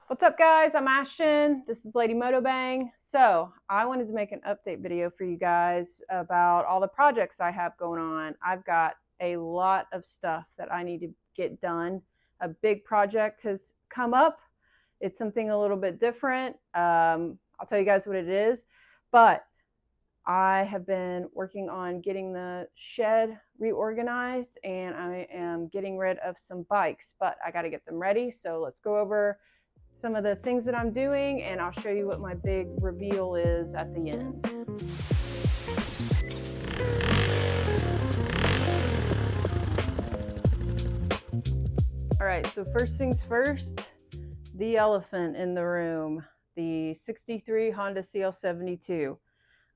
What's up, guys? I'm Ashton. This is Lady Moto Bang. So I wanted to make an update video for you guys about all the projects I have going on. I've got a lot of stuff that I need to get done. A big project has come up. It's something a little bit different. I'll tell you guys what it is, but I have been working on getting the shed reorganized, and I am getting rid of some bikes, but I got to get them ready. So let's go over some of the things that I'm doing, and I'll show you what my big reveal is at the end. All right, so first things first, the elephant in the room, the 63 Honda CL72.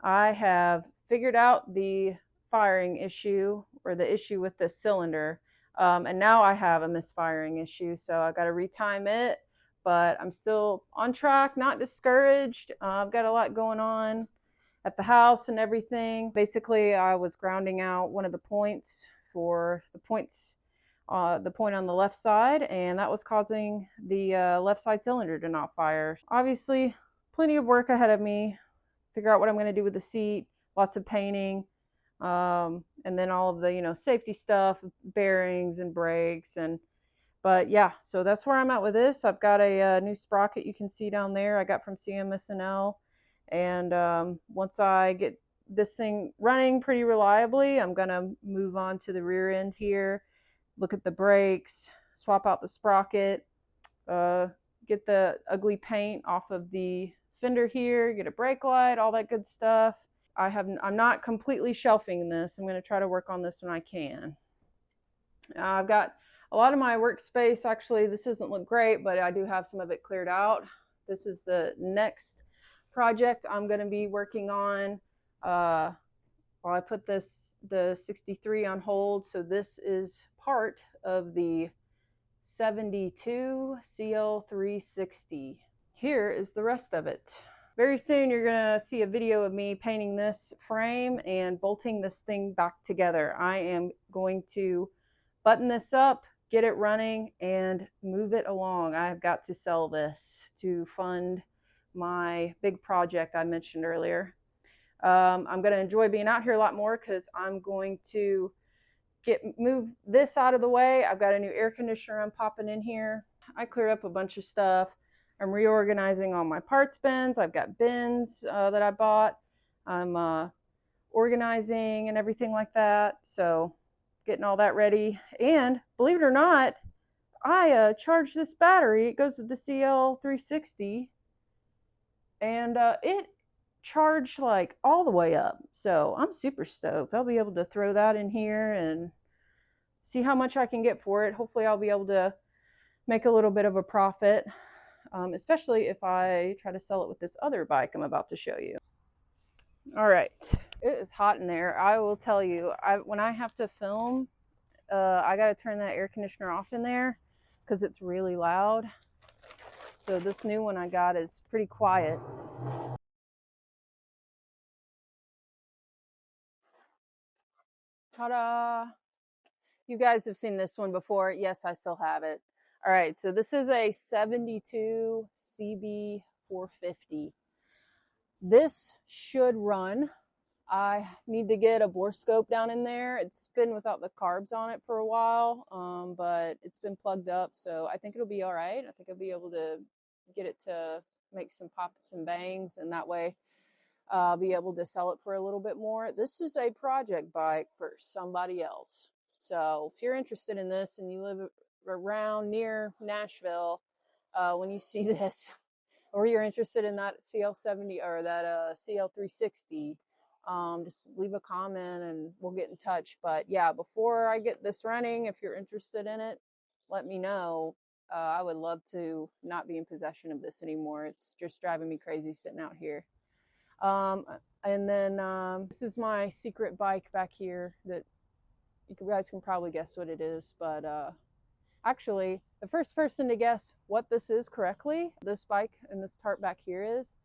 I have figured out the firing issue, or the issue with the cylinder, and now I have a misfiring issue, so I got to retime it. But I'm still on track, not discouraged. I've got a lot going on at the house and everything. Basically, I was grounding out one of the points for the point on the left side, and that was causing the left side cylinder to not fire. Obviously, plenty of work ahead of me. Figure out what I'm going to do with the seat, lots of painting, and then all of the safety stuff, bearings and brakes but yeah, so that's where I'm at with this. I've got a new sprocket you can see down there I got from CMSNL. And once I get this thing running pretty reliably, I'm going to move on to the rear end here, look at the brakes, swap out the sprocket, get the ugly paint off of the fender here, get a brake light, all that good stuff. I'm not completely shelving this. I'm going to try to work on this when I can. I've got a lot of my workspace. Actually, this doesn't look great, but I do have some of it cleared out. This is the next project I'm going to be working on. While I put the 63 on hold, so this is part of the 72 CL360. Here is the rest of it. Very soon you're going to see a video of me painting this frame and bolting this thing back together. I am going to button this up, get it running, and move it along. I've got to sell this to fund my big project I mentioned earlier. I'm going to enjoy being out here a lot more because I'm going to move this out of the way. I've got a new air conditioner I'm popping in here. I cleared up a bunch of stuff. I'm reorganizing all my parts bins. I've got bins that I bought. I'm organizing and everything like that. So getting all that ready. And believe it or not, I charged this battery. It goes with the CL360, and it charged like all the way up. So I'm super stoked. I'll be able to throw that in here and see how much I can get for it. Hopefully I'll be able to make a little bit of a profit, especially if I try to sell it with this other bike I'm about to show you. All right, it is hot in there. I will tell you, when I have to film, I got to turn that air conditioner off in there because it's really loud. So this new one I got is pretty quiet. Ta-da! You guys have seen this one before. Yes, I still have it. All right, so this is a 72 CB450. This should run. I need to get a bore scope down in there. It's been without the carbs on it for a while, but it's been plugged up, so I think it'll be all right. I think I'll be able to get it to make some pops and bangs, and that way I'll be able to sell it for a little bit more. This is a project bike for somebody else. So if you're interested in this and you live around near Nashville, when you see this, or you're interested in that CL70 or that CL360, just leave a comment and we'll get in touch. But yeah, before I get this running, if you're interested in it, let me know. I would love to not be in possession of this anymore. It's just driving me crazy sitting out here. And then this is my secret bike back here that you guys can probably guess what it is, but actually, the first person to guess what this is correctly, this bike and this tarp back here is,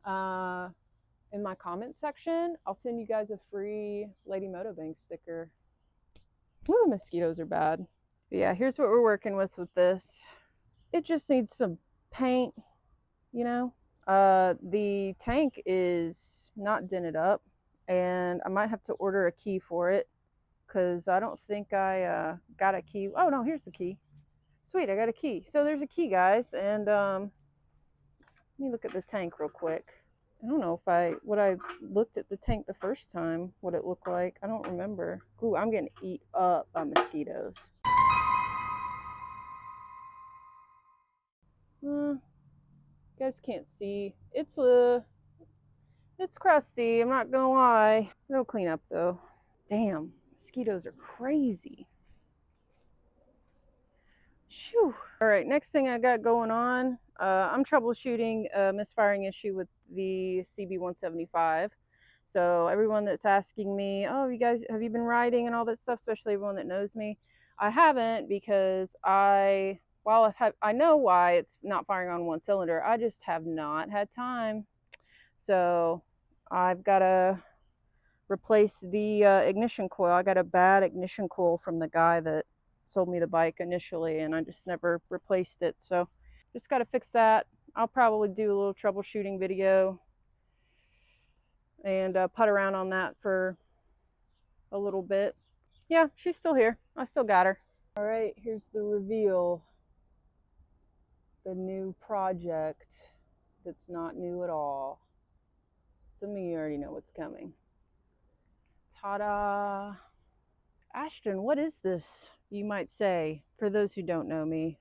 in my comments section, I'll send you guys a free Lady Moto Bang sticker. Ooh, the mosquitoes are bad. But yeah, here's what we're working with this. It just needs some paint, you know. The tank is not dented up, and I might have to order a key for it because I don't think I got a key. Oh no, here's the key. Sweet, I got a key. So there's a key, guys, and let me look at the tank real quick. I don't know if I looked at the tank the first time, what it looked like. I don't remember. Ooh, I'm getting eat up by mosquitoes. You guys can't see. It's crusty, I'm not gonna lie. It'll clean up though. Damn, mosquitoes are crazy. Shoo. All right, next thing I got going on, I'm troubleshooting a misfiring issue with the CB175. So everyone that's asking me, oh, you guys, have you been riding and all that stuff, especially everyone that knows me, I haven't, because I know why it's not firing on one cylinder. I just have not had time. So I've got to replace the ignition coil. I got a bad ignition coil from the guy that sold me the bike initially, and I just never replaced it. So just got to fix that. I'll probably do a little troubleshooting video and putt around on that for a little bit. Yeah, she's still here. I still got her. All right, here's the reveal. The new project that's not new at all. Some of you already know what's coming. Ta-da! Ashton, what is this, you might say, for those who don't know me?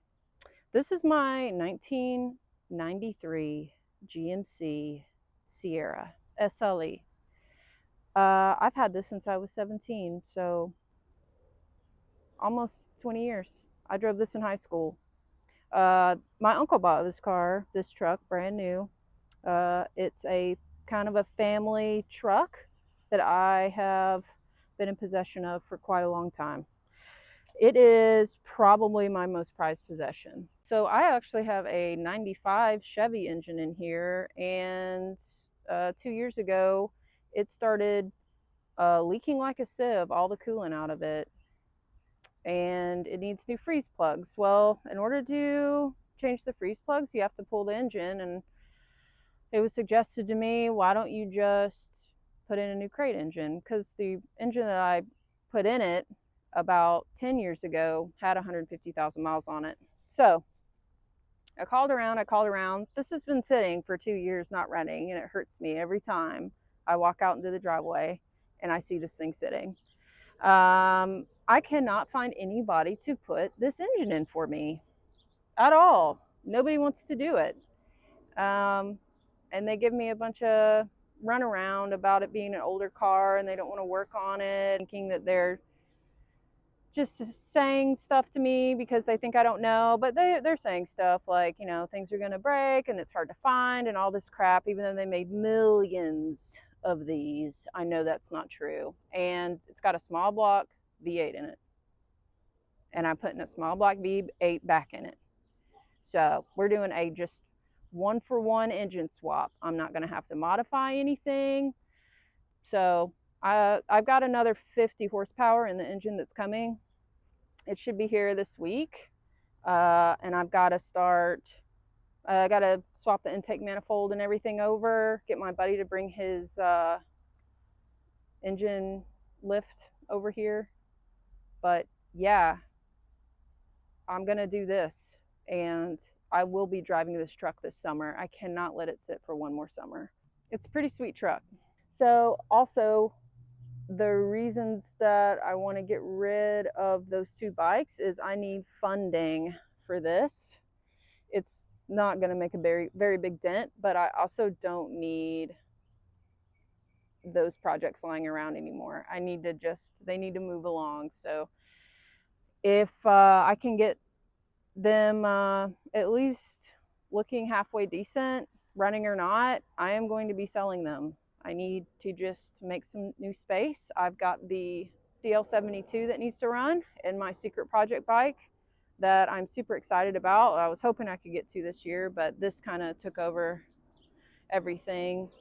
This is my 1993 GMC Sierra SLE. I've had this since I was 17, so almost 20 years. I drove this in high school. My uncle bought this truck, brand new. It's a kind of a family truck that I have been in possession of for quite a long time. It is probably my most prized possession. So I actually have a 95 Chevy engine in here, and 2 years ago it started leaking like a sieve, all the coolant out of it, and it needs new freeze plugs. Well, in order to change the freeze plugs, you have to pull the engine, and it was suggested to me, why don't you just put in a new crate engine? Because the engine that I put in it about 10 years ago had 150,000 miles on it. So I called around. This has been sitting for 2 years not running, and it hurts me every time I walk out into the driveway and I see this thing sitting. I cannot find anybody to put this engine in for me at all. Nobody wants to do it. And they give me a bunch of runaround about it being an older car and they don't want to work on it, thinking that they're just saying stuff to me because they think I don't know. But they're saying stuff like, you know, things are going to break and it's hard to find and all this crap, even though they made millions of these. I know that's not true. And it's got a small block V8 in it, and I'm putting a small block V8 back in it. So we're doing a just 1-for-1 engine swap. I'm not going to have to modify anything. So I've got another 50 horsepower in the engine that's coming. It should be here this week. And I've got to I got to swap the intake manifold and everything over, get my buddy to bring his engine lift over here. But yeah, I'm going to do this, and I will be driving this truck this summer. I cannot let it sit for one more summer. It's a pretty sweet truck. So also, the reasons that I want to get rid of those two bikes is I need funding for this. It's not going to make a very, very big dent, but I also don't need those projects lying around anymore. They need to move along. So if I can get them at least looking halfway decent, running or not, I am going to be selling them. I need to just make some new space. I've got the CL72 that needs to run and my secret project bike that I'm super excited about. I was hoping I could get to this year, but this kind of took over everything.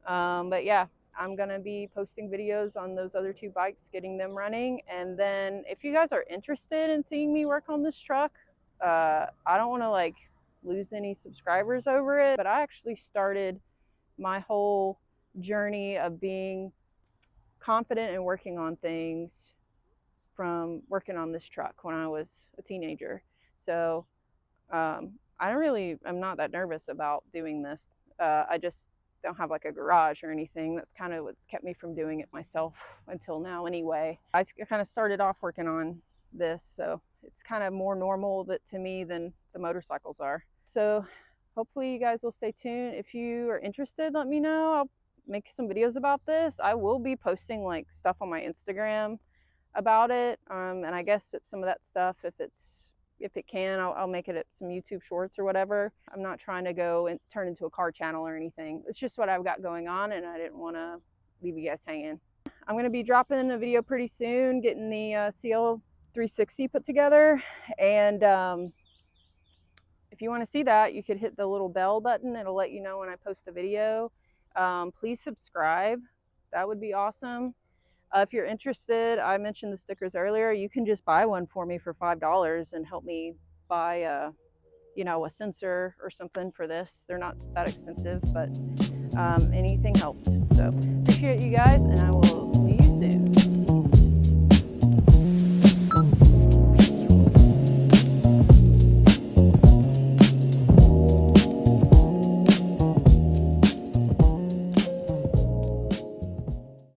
But yeah, I'm going to be posting videos on those other two bikes, getting them running. And then if you guys are interested in seeing me work on this truck, I don't want to like lose any subscribers over it, but I actually started my whole journey of being confident and working on things from working on this truck when I was a teenager. So I'm not that nervous about doing this. I just don't have like a garage or anything. That's kind of what's kept me from doing it myself until now anyway. I kind of started off working on this, so it's kind of more normal to me than the motorcycles are. So hopefully you guys will stay tuned. If you are interested, let me know. I'll make some videos about this. I will be posting like stuff on my Instagram about it, and I guess some of that stuff, if it can, I'll make it at some YouTube shorts or whatever. I'm not trying to go and turn into a car channel or anything. It's just what I've got going on, and I didn't want to leave you guys hanging. I'm going to be dropping a video pretty soon, getting the CL360 put together, and if you want to see that, you could hit the little bell button. It'll let you know when I post a video. Please subscribe. That would be awesome. If you're interested, I mentioned the stickers earlier. You can just buy one for me for $5 and help me buy a sensor or something for this. They're not that expensive, but anything helps. So appreciate you guys, and I will see you